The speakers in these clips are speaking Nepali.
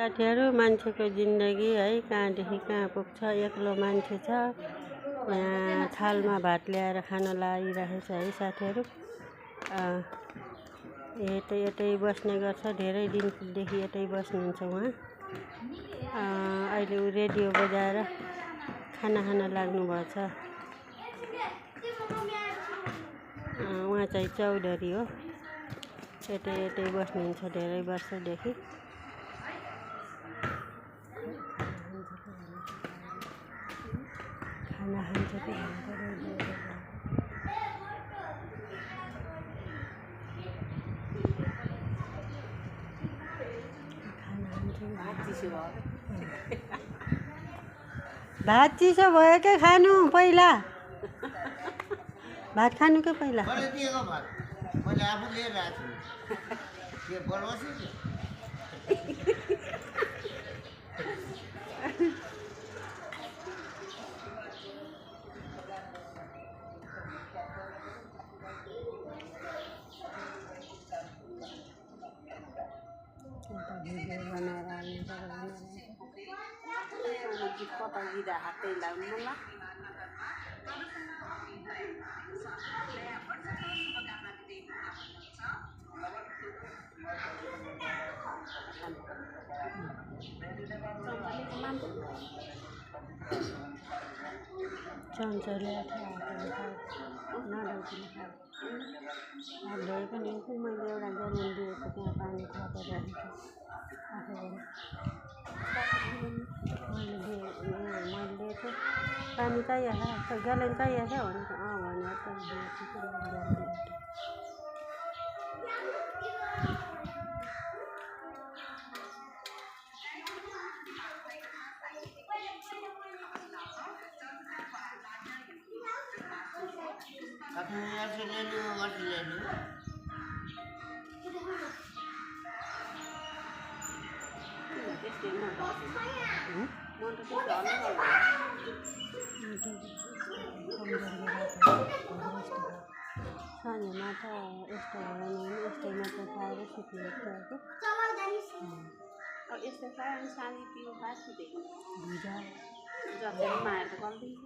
साथीहरु मान्छेको जिन्दगी है कहाँदेखि कहाँ पुग्छ। एक्लो मान्छे छ यहाँ थालमा भात ल्याएर खान लागिरहेछ है साथीहरु। यतै बस्ने गर्छ, धेरै दिनदेखि यतै बस्नुहुन्छ उहाँ। अहिले उ रेडियो बजाएर खाना खान लाग्नु भएछ। उहाँ चाहिँ चौधरी हो, यतै बस्नुहुन्छ धेरै वर्षदेखि। खाना खान्छ कि भात चिसो भयो के खानु पहिला? भात खानु के पहिला? मैले दिएको भात मैले आफू लिएर आएको छु। के बोल्नुहोस् नि? कता गिरा हातै लाउनु ल। चम्चाले धोए पनि मैले एउटा ग्यालन दिएको त्यहाँ पानी थपेर राखेको मैले दिएको पानी चाहिएको ग्यालन चाहिएको भनेको भनेर त साँझमा त यस्तो भएन भने यस्तै मात्र खाएर सुत्ने भएको। यस्तो खायो भने साँझी पिउ बासी दिएको भुजा जति माया त गरिदिन्छ।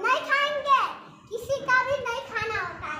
नहीं खाएंगे, किसी का भी नहीं खाना होता है।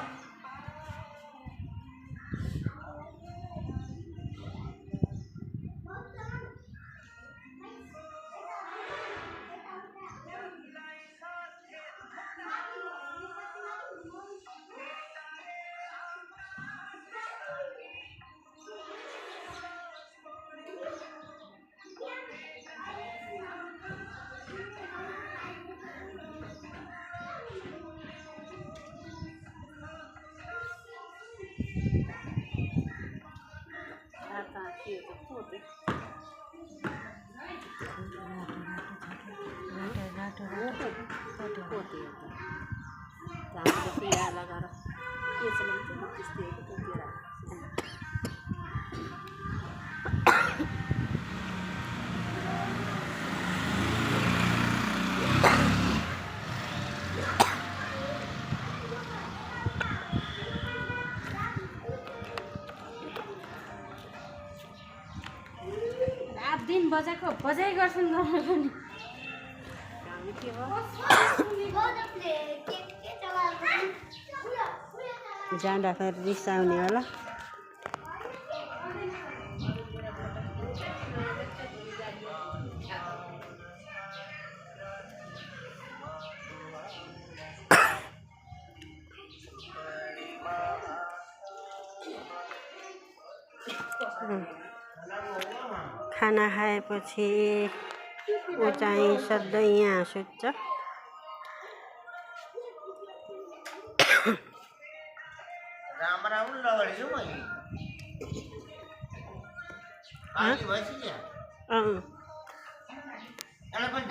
दिन बजाएको बजाइ गर्छन् पनि जाँदा फेरि रिसाउने होला। खाना खाएपछि ऊ चाहिँ सधैँ यहाँ सुत्छ। राम राम लगाइछु मैले। पानी भएछ क्या? अँ एले पनि